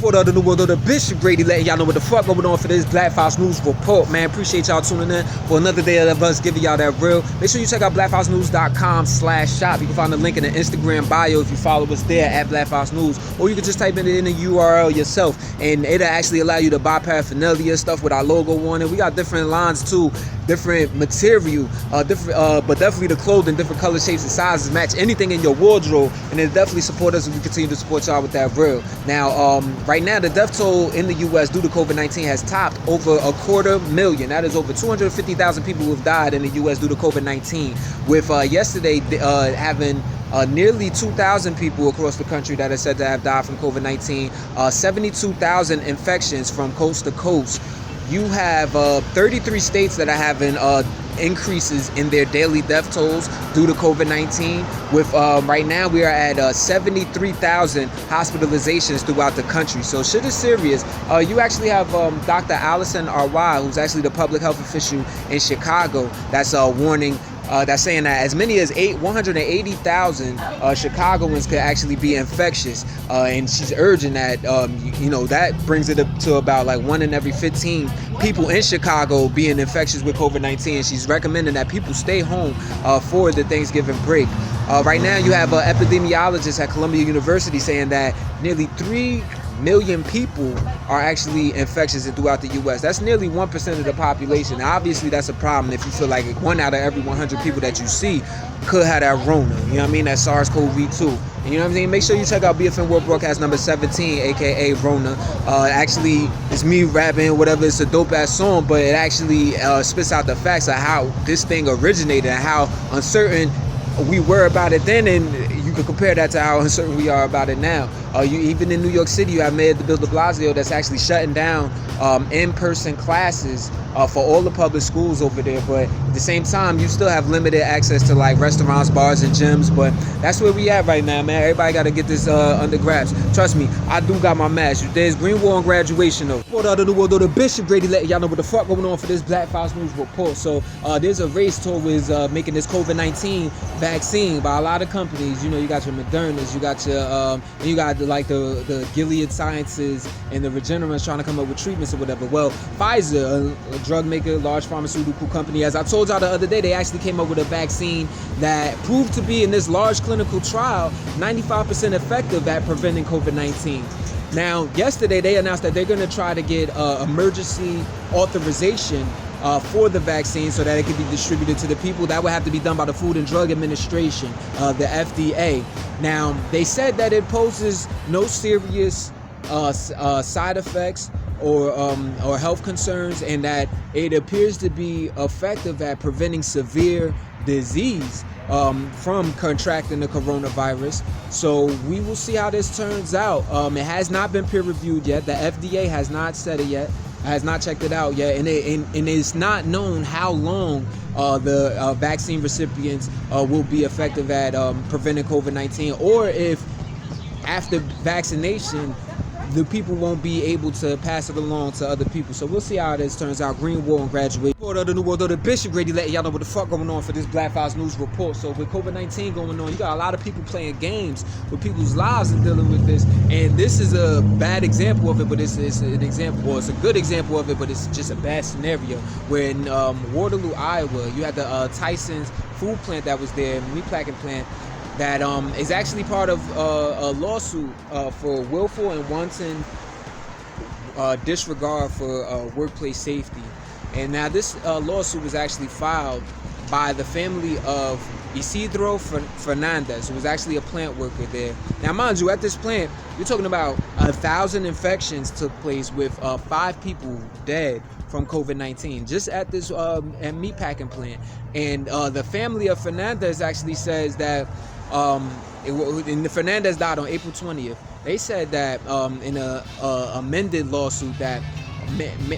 Report of the New World of the Bishop Grady, letting y'all know what the fuck going on for this Black Fox News Report, man. Appreciate y'all tuning in for another day of us giving y'all that real. Make sure you check out blackfoxnews.com/shop. You can find the link in the Instagram bio if you follow us there at Black Fox News, or you can just type it in the URL yourself, and it'll actually allow you to buy paraphernalia stuff with our logo on it. We got different lines too, different material, but definitely the clothing, different color, shapes, and sizes match anything in your wardrobe, and it definitely support us if we continue to support y'all with that real. Now, right now, the death toll in the U.S. due to COVID-19 has topped over 250,000. That is over 250,000 people who have died in the U.S. due to COVID-19, with yesterday having nearly 2,000 people across the country that are said to have died from COVID-19, 72,000 infections from coast to coast. You have 33 states that are having increases in their daily death tolls due to COVID-19. With right now we are at 73,000 hospitalizations throughout the country. So shit is serious. You actually have Dr. Allison Arwai, who's actually the public health official in Chicago, that's warning. That's saying that as many as 180,000 Chicagoans could actually be infectious, and she's urging that that brings it up to about like 1 in every 15 people in Chicago being infectious with COVID-19. She's recommending that people stay home for the Thanksgiving break. Right now, you have epidemiologists at Columbia University saying that nearly 3 million people are actually infectious throughout the U.S. That's nearly 1% of the population. Now, obviously, that's a problem if you feel like 1 out of every 100 people that you see could have that Rona. You know what I mean? That SARS-CoV-2. And you know what I'm saying? Make sure you check out BFN World Broadcast number 17, aka Rona. Actually, it's me rapping, whatever. It's a dope ass song, but it actually spits out the facts of how this thing originated and how uncertain we were about it then, and you can compare that to how uncertain we are about it now. Even in New York City, you have Mayor Bill de Blasio that's actually shutting down in-person classes for all the public schools over there. But at the same time, you still have limited access to like restaurants, bars, and gyms. But that's where we at right now, man. Everybody got to get this under grabs. Trust me, I do got my mask. There's green wall and graduation though. What the New World of the Bishop Grady, letting y'all know what the fuck going on for this Black Fox News Report. So there's a race towards making this COVID-19 vaccine by a lot of companies. You know, you got your Modernas, you got your you got the Gilead Sciences and the Regenerants trying to come up with treatments or whatever. Well, Pfizer, a drug maker, large pharmaceutical company, as I told y'all the other day, they actually came up with a vaccine that proved to be in this large clinical trial 95% effective at preventing COVID-19. Now, yesterday they announced that they're going to try to get emergency authorization for the vaccine so that it can be distributed to the people. That would have to be done by the Food and Drug Administration, the FDA. Now, they said that it poses no serious side effects or health concerns, and that it appears to be effective at preventing severe disease from contracting the coronavirus. So we will see how this turns out. It has not been peer reviewed yet. The FDA has not said it yet. Has not checked it out yet, and it's not known how long the vaccine recipients will be effective at preventing COVID-19, or if after vaccination the people won't be able to pass it along to other people. So we'll see how this turns out. Green wall and graduate. Report of the New World of the Bishop Grady, letting y'all know what the fuck going on for this Black Fox News Report. So with COVID-19 going on, you got a lot of people playing games with people's lives and dealing with this. And this is a bad example of it, but it's an example, or it's a good example of it, but it's just a bad scenario. Where in Waterloo, Iowa, you had the Tyson's food plant that was there, meatpacking plant, that is actually part of a lawsuit for willful and wanton disregard for workplace safety. And now this lawsuit was actually filed by the family of Isidro Fernandez, who was actually a plant worker there. Now, mind you, at this plant, you're talking about 1,000 infections took place with 5 people dead from COVID-19 just at this meatpacking plant. And the family of Fernandez actually says that and Fernandez died on April 20th. They said that in a amended lawsuit that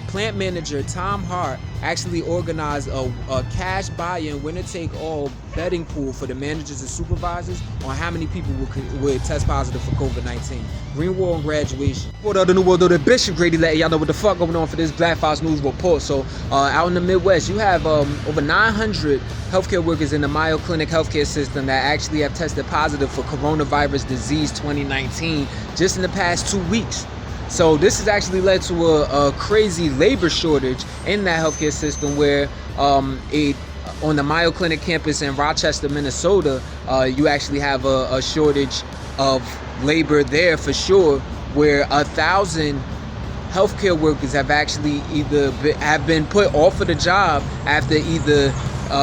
plant manager Tom Hart actually organized a cash buy-in, winner-take-all betting pool for the managers and supervisors on how many people would test positive for COVID-19. Green wall and graduation. Report of the New World of the Bishop Grady, letting y'all know what the fuck going on for this Black Fox News Report. So out in the Midwest, you have over 900 healthcare workers in the Mayo Clinic healthcare system that actually have tested positive for coronavirus disease 2019 just in the past 2 weeks. So this has actually led to a crazy labor shortage in that healthcare system, where on the Mayo Clinic campus in Rochester, Minnesota, you actually have a shortage of labor there for sure, where 1,000 healthcare workers have actually have been put off of the job after either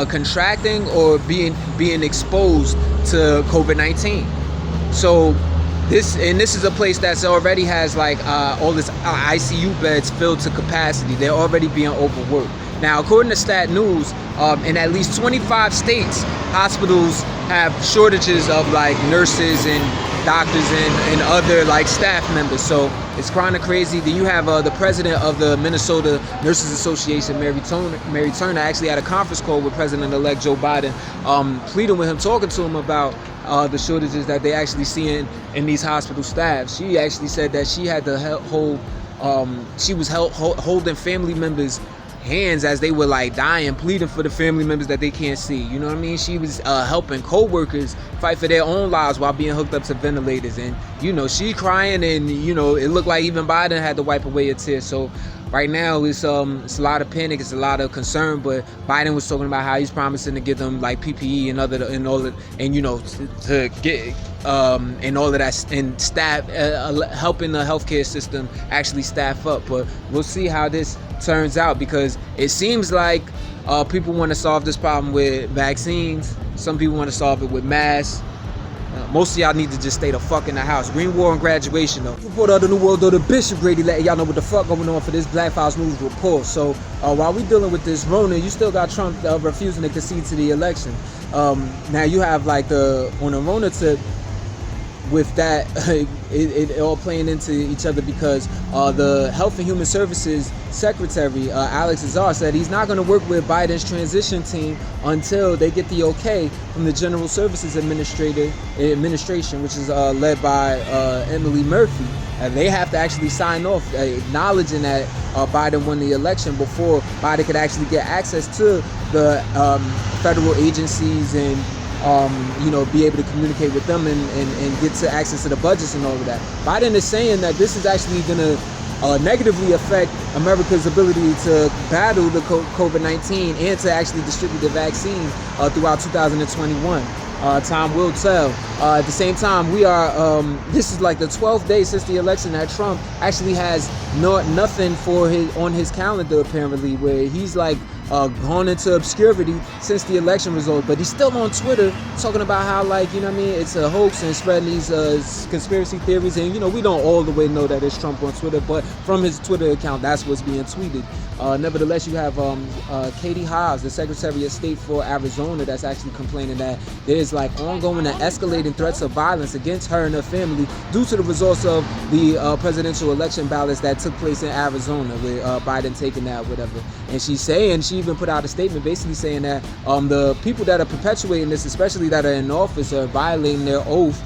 contracting or being exposed to COVID-19. So this is a place that's already has like all this ICU beds filled to capacity. They're already being overworked. Now, according to Stat News, in at least 25 states, hospitals have shortages of like nurses and doctors and other like staff members. So it's kind of crazy. Then you have the president of the Minnesota Nurses Association, Mary Turner, actually had a conference call with President-elect Joe Biden, pleading with him, talking to him about the shortages that they actually see in these hospital staff. She actually said that she had to holding family members' hands as they were like dying, pleading for the family members that they can't see. You know what I mean? She was helping co-workers fight for their own lives while being hooked up to ventilators, and you know, she crying, and you know, it looked like even Biden had to wipe away a tear. So right now it's a lot of panic, it's a lot of concern, but Biden was talking about how he's promising to give them like PPE and all of, and you know, to get and all of that, and staff, helping the healthcare system actually staff up. But we'll see how this turns out, because it seems like people want to solve this problem with vaccines. Some people want to solve it with masks. Most of y'all need to just stay the fuck in the house. Green War and graduation, though. Report of the New World Order, Bishop Grady, letting y'all know what the fuck going on for this Black Files News report. So while we dealing with this Rona, you still got Trump refusing to concede to the election. Now you have like on the Rona tip, with that, it all playing into each other, because the Health and Human Services Secretary, Alex Azar, said he's not going to work with Biden's transition team until they get the okay from the General Services Administration, which is led by Emily Murphy. And they have to actually sign off, acknowledging that Biden won the election before Biden could actually get access to the federal agencies and you know, be able to communicate with them and get to access to the budgets and all of that. Biden is saying that this is actually going to negatively affect America's ability to battle the COVID-19 and to actually distribute the vaccine throughout 2021. Time will tell. At the same time, we are, this is like the 12th day since the election that Trump actually has nothing on his calendar, apparently, where he's like gone into obscurity since the election result, but he's still on Twitter talking about how, like, you know what I mean, it's a hoax and spreading these conspiracy theories. And you know, we don't all the way know that it's Trump on Twitter, but from his Twitter account, that's what's being tweeted. Nevertheless, you have Katie Hobbs, the Secretary of State for Arizona, that's actually complaining that there's like ongoing and escalating threats of violence against her and her family due to the results of the presidential election ballots that took place in Arizona, with Biden taking that, whatever. And she's saying, she even put out a statement basically saying that the people that are perpetuating this, especially that are in office, are violating their oath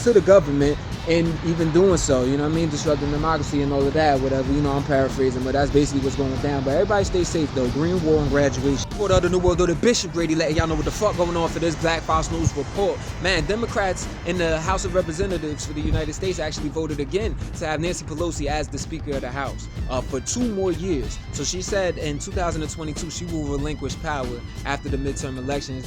to the government, and even doing so, you know what I mean, disrupting democracy and all of that, whatever. You know, I'm paraphrasing, but that's basically what's going down. But everybody stay safe, though. Green War and graduation. Report of the New World Order, Bishop Grady, letting y'all know what the fuck going on for this Black Files News report. Man, Democrats in the House of Representatives for the United States actually voted again to have Nancy Pelosi as the Speaker of the House for 2 more years. So she said in 2022 she will relinquish power after the midterm elections.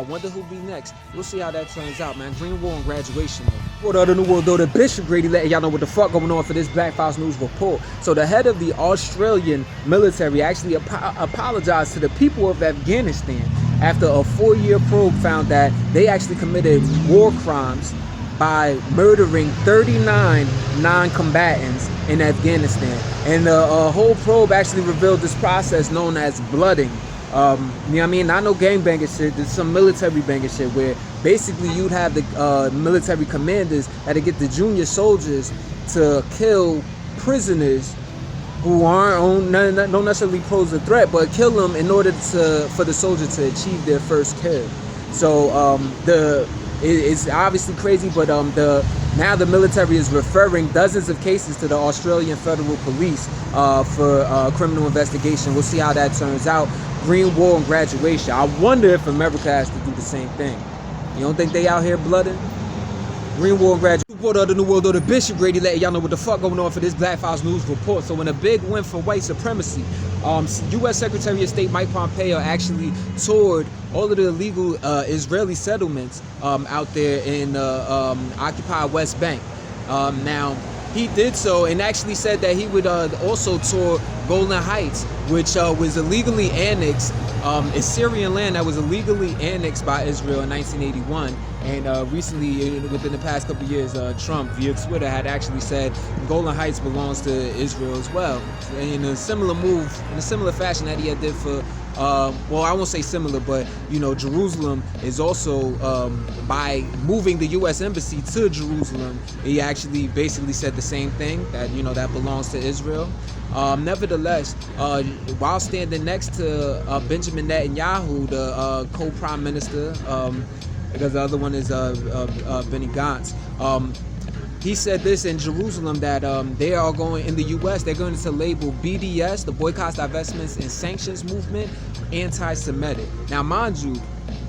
Wonder who'll be next. We'll see how that turns out, man. Green War and graduation, though. Report of the New World Order, Bishop Grady, letting y'all know what the fuck going on for this Black Files News report. So the head of the Australian military actually apologized to the people of Afghanistan after a 4-year probe found that they actually committed war crimes by murdering 39 non-combatants in Afghanistan. And the whole probe actually revealed this process known as blooding. You know what I mean? Not no gangbanger shit. There's some military banger shit where basically you'd have the military commanders that'd get the junior soldiers to kill prisoners who don't necessarily pose a threat, but kill them in order for the soldier to achieve their first kill. So it's obviously crazy, but now the military is referring dozens of cases to the Australian Federal Police for criminal investigation. We'll see how that turns out. Green War and graduation. I wonder if America has to do the same thing. You don't think they out here blooding? Green War and graduation. Report of the New World Order, Bishop Grady letting y'all know what the fuck going on for this Black Files News Report. So in a big win for white supremacy, U.S. Secretary of State Mike Pompeo actually toured all of the illegal Israeli settlements out there in occupied West Bank. Now, he did so and actually said that he would also tour Golan Heights, which was illegally annexed. It's Syrian land that was illegally annexed by Israel in 1981. And recently, within the past couple of years, Trump via Twitter had actually said Golan Heights belongs to Israel as well. And in a similar move, in a similar fashion that he had did for, well, I won't say similar, but Jerusalem is also by moving the U.S. embassy to Jerusalem, he actually basically said the same thing, that that belongs to Israel. Nevertheless, while standing next to Benjamin Netanyahu, the co-prime minister, because the other one is Benny Gantz, he said this in Jerusalem, that they are going, in the U.S., they're going to label BDS, the Boycotts, Divestments, and Sanctions movement, anti-Semitic. Now, mind you,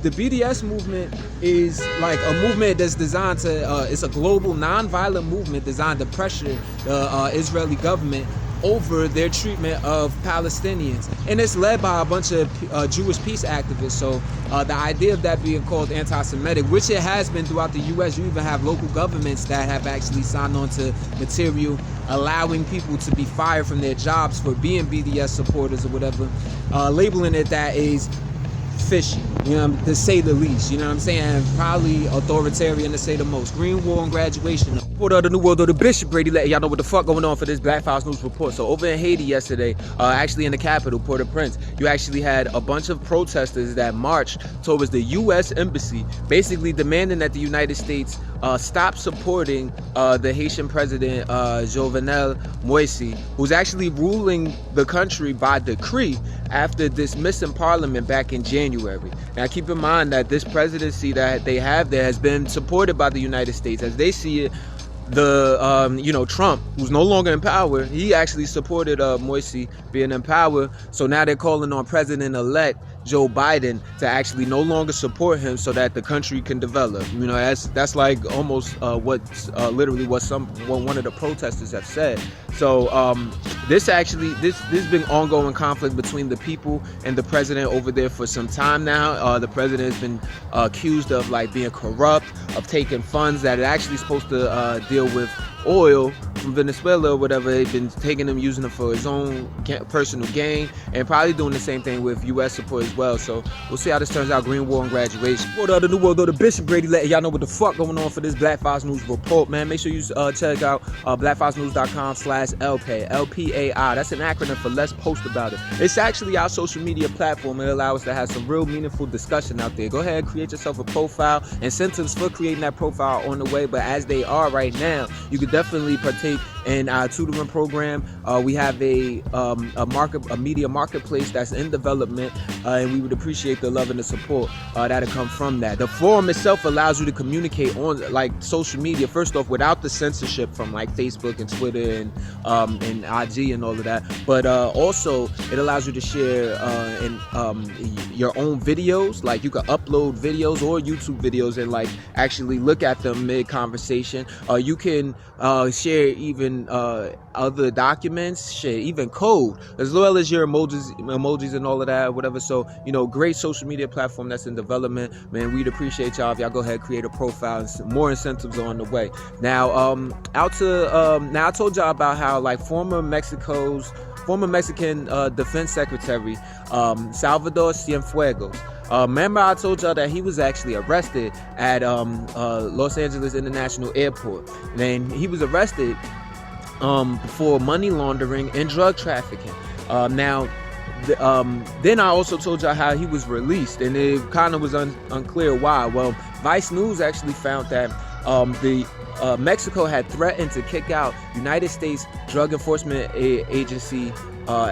the BDS movement is like a movement that's designed to, it's a global non-violent movement designed to pressure the Israeli government over their treatment of Palestinians, and it's led by a bunch of Jewish peace activists. So the idea of that being called anti-Semitic, which it has been throughout the U.S., you even have local governments that have actually signed on to material allowing people to be fired from their jobs for being BDS supporters or whatever, labeling it that is fishy, to say the least, what I'm saying, and probably authoritarian to say the most. Green War and Graduation. Report of the New World Order, Bishop Grady letting y'all know what the fuck going on for this Black Files News Report. So over in Haiti yesterday, actually in the capital, Port-au-Prince, you actually had a bunch of protesters that marched towards the U.S. Embassy, basically demanding that the United States stop supporting the Haitian president, Jovenel Moïse, who's actually ruling the country by decree after dismissing Parliament back in January. Now, keep in mind that this presidency that they have there has been supported by the United States. As they see it, the Trump, who's no longer in power, he actually supported Moïse being in power. So now they're calling on President-elect Joe Biden to actually no longer support him so that the country can develop. That's like almost literally what one of the protesters have said. So this been ongoing conflict between the people and the president over there for some time now. The president has been accused of being corrupt, of taking funds that are actually supposed to deal with oil from Venezuela or whatever. They've been taking them, using them for his own personal gain, and probably doing the same thing with U.S. support as well. So we'll see how this turns out. Green War and Graduation. Report of the New World Order, Bishop Grady letting y'all know what the fuck going on for this Black Files News Report, man. Make sure you check out blackfilesnews.com/LPAI. LPAI. That's an acronym for Let's Post About It. It's actually our social media platform. It allows us to have some real meaningful discussion out there. Go ahead, create yourself a profile. Incentives for creating that profile on the way, but as they are right now, you could definitely partake in our tutoring program. We have a media marketplace that's in development, and we would appreciate the love and the support that'll come from that. The forum itself allows you to communicate on social media, first off, without the censorship from Facebook and Twitter and IG and all of that, but also it allows you to share your own videos. You can upload videos or YouTube videos and actually look at them mid-conversation. You can share even other documents, share even code, as well as your emojis and all of that, whatever. So great social media platform that's in development, man. We'd appreciate y'all if y'all go ahead, create a profile, and more incentives on the way. Now I told y'all about how former Mexican defense secretary Salvador Cienfuegos, remember I told y'all that he was actually arrested at Los Angeles International Airport. And he was arrested for money laundering and drug trafficking. Then I also told y'all how he was released, and it kind of was unclear why. Well, Vice News actually found that Mexico had threatened to kick out United States Drug Enforcement Agency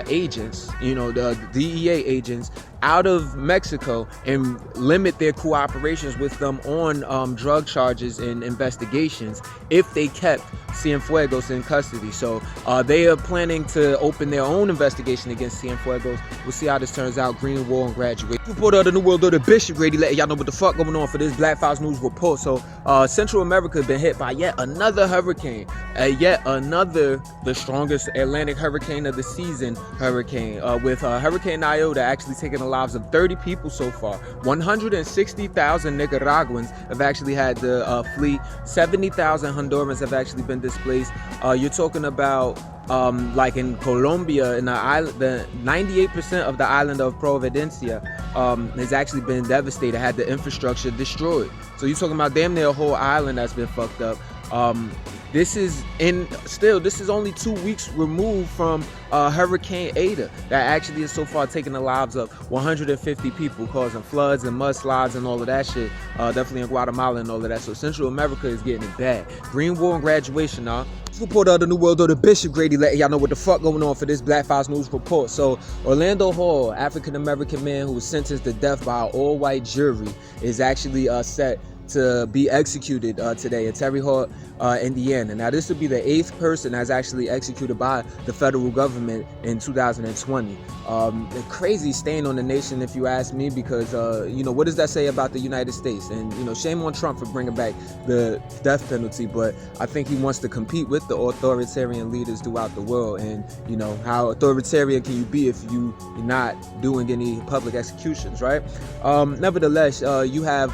agents, the DEA agents, out of Mexico and limit their cooperations with them on drug charges and investigations if they kept Cienfuegos in custody. So they are planning to open their own investigation against Cienfuegos. We'll see how this turns out. Green War and Graduate. Report of the New World Order, Bishop Grady letting y'all know what the fuck going on for this Black Files News Report. So Central America has been hit by yet another hurricane, the strongest Atlantic hurricane of the season hurricane, with Hurricane Iota actually taking the lives of 30 people so far. 160,000 Nicaraguans have actually had to flee. 70,000 Hondurans have actually been displaced. You're talking about like in Colombia, in the island, the 98% of the island of Providencia has actually been devastated, had the infrastructure destroyed. So you're talking about damn near a whole island that's been fucked up. This is only 2 weeks removed from Hurricane Ada that actually has so far taken the lives of 150 people, causing floods and mudslides and all of that shit. Definitely in Guatemala and all of that. So Central America is getting it bad. Green War and graduation, Report of the New World Order Bishop Grady letting y'all know what the fuck going on for this Black Files News Report. So Orlando Hall, African-American man who was sentenced to death by an all-white jury, is actually set to be executed today at Terre Haute, Indiana. Now this would be the 8th person that's actually executed by the federal government in 2020. A crazy stain on the nation, if you ask me, because what does that say about the United States? And shame on Trump for bringing back the death penalty, but I think he wants to compete with the authoritarian leaders throughout the world. And how authoritarian can you be if you're not doing any public executions, right? Nevertheless, you have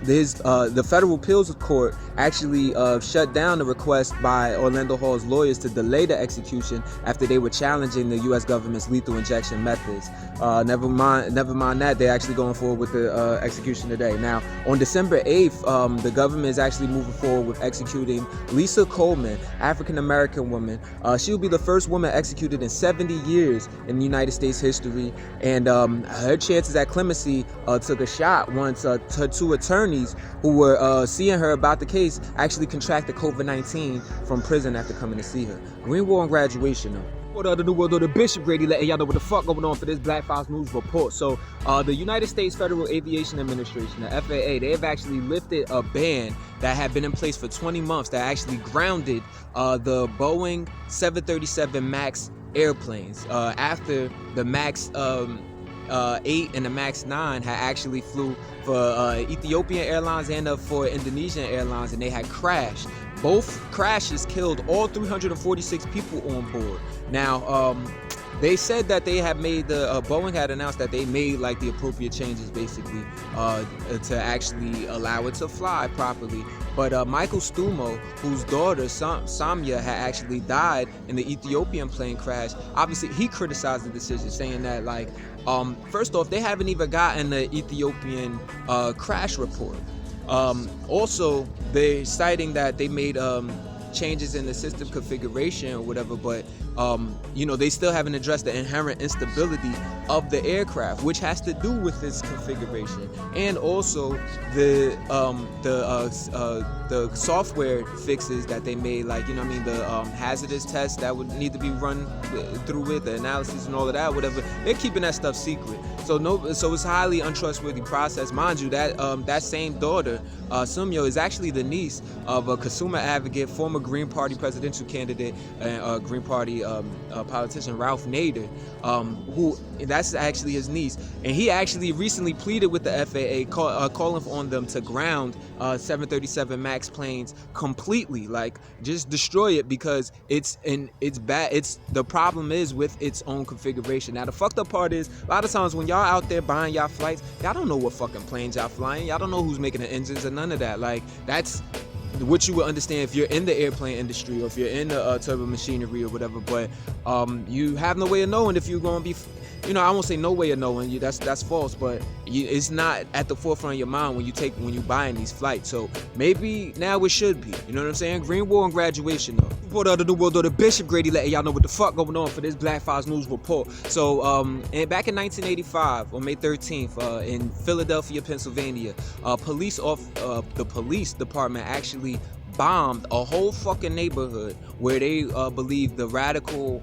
the federal appeals court actually shut down the request by Orlando Hall's lawyers to delay the execution after they were challenging the U.S. government's lethal injection methods. Never mind that, they're actually going forward with the execution today. Now, on December 8th, the government is actually moving forward with executing Lisa Coleman, African-American woman. She will be the first woman executed in 70 years in United States history, and her chances at clemency took a shot once her 2 attorneys who were seeing her about the case actually contracted COVID-19 from prison after coming to see her. Green War and graduation, though. What the New World Order Bishop Grady letting y'all know what the fuck going on for this Black Files News Report. So the United States Federal Aviation Administration, the FAA, they have actually lifted a ban that had been in place for 20 months that actually grounded the Boeing 737 MAX airplanes after the MAX 8 and the MAX 9 had actually flew for Ethiopian Airlines and for Indonesian Airlines, and they had crashed. Both crashes killed all 346 people on board. Now, they said that they had made Boeing had announced that they made like the appropriate changes basically to actually allow it to fly properly. But Michael Stumo, whose daughter Samya had actually died in the Ethiopian plane crash, obviously he criticized the decision, saying that first off, they haven't even gotten the Ethiopian crash report. Also, they're citing that they made changes in the system configuration or whatever, but they still haven't addressed the inherent instability of the aircraft, which has to do with its configuration, and also the software fixes that they made, the hazardous tests that would need to be run through with the analysis and all of that, whatever. They're keeping that stuff secret, so it's highly untrustworthy process. Mind you, that same daughter, Sumyo, is actually the niece of a consumer advocate, former Green Party presidential candidate, and Green Party politician Ralph Nader, who that's actually his niece, and he actually recently pleaded with the FAA, calling on them to ground 737 MAX planes completely, just destroy it, because it's bad. The problem is with its own configuration. Now the fucked up part is, a lot of times when y'all out there buying y'all flights, y'all don't know what fucking planes y'all flying. Y'all don't know who's making the engines or none of that. That's what you would understand if you're in the airplane industry or if you're in the turbo machinery or whatever, but you have no way of knowing if you're going to be, I won't say no way of knowing you, that's false, but it's not at the forefront of your mind when you buying these flights. So maybe now it should be, you know what I'm saying? Green War and graduation, though. Report of the New World Order Bishop Grady letting y'all know what the fuck going on for this Black Files News Report. So and back in 1985 on May 13th in Philadelphia, Pennsylvania, the police department actually bombed a whole fucking neighborhood where they believed the radical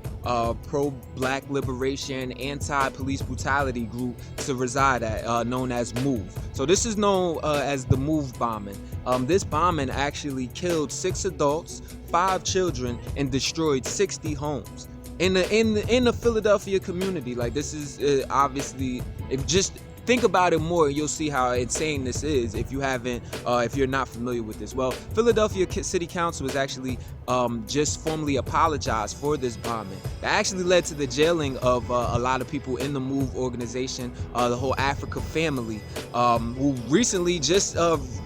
pro-black liberation, anti-police brutality group to reside at, known as Move. So this is known as the Move bombing. This bombing actually killed 6 adults, 5 children, and destroyed 60 homes in the Philadelphia community. This is obviously, if just think about it more and you'll see how insane this is if you haven't, if you're not familiar with this. Well, Philadelphia City Council has actually just formally apologized for this bombing. That actually led to the jailing of a lot of people in the MOVE organization, the whole Africa family, who recently just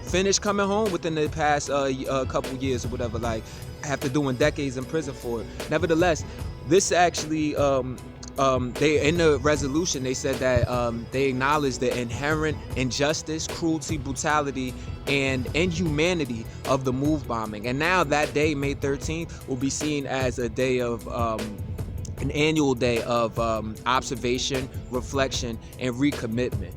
finished coming home within the past couple years or whatever, like after doing decades in prison for it. Nevertheless, this actually they, in the resolution, they said that they acknowledge the inherent injustice, cruelty, brutality, and inhumanity of the MOVE bombing. And now that day, May 13th, will be seen as a day of an annual day of observation, reflection, and recommitment.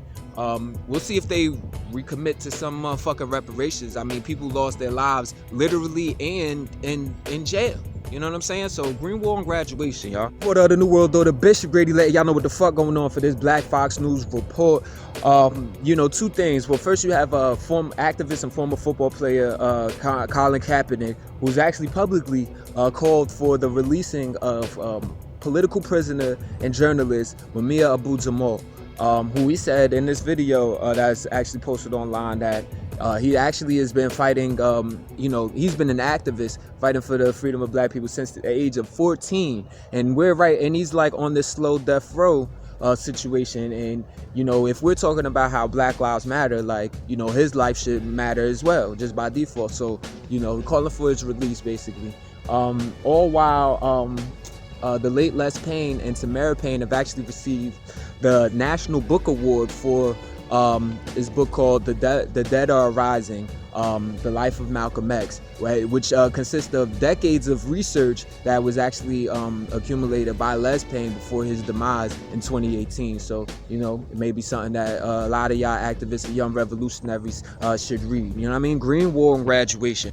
We'll see if they recommit to some motherfucking reparations. I mean, people lost their lives literally and in jail. You know what I'm saying? So Green Wall and graduation, y'all. For the New World Order, Bishop Grady letting y'all know what the fuck going on for this Black Fox News report. You know, two things. Well, first you have a former activist and former football player, Colin Kaepernick, who's actually publicly called for the releasing of political prisoner and journalist Mumia Abu-Jamal, who he said in this video that's actually posted online that he actually has been fighting, you know, he's been an activist fighting for the freedom of black people since the age of 14. And we're right, and he's like on this slow death row situation. And, you know, if we're talking about how Black Lives Matter, like, you know, his life should matter as well, just by default. So, you know, calling for his release, basically. All while the late Les Payne and Tamara Payne have actually received the National Book Award for this book called The Dead Are Rising, The Life of Malcolm X, right, which consists of decades of research that was actually accumulated by Les Payne before his demise in 2018. So, you know, it may be something that a lot of y'all activists and young revolutionaries should read. You know what I mean? Green Wall and graduation.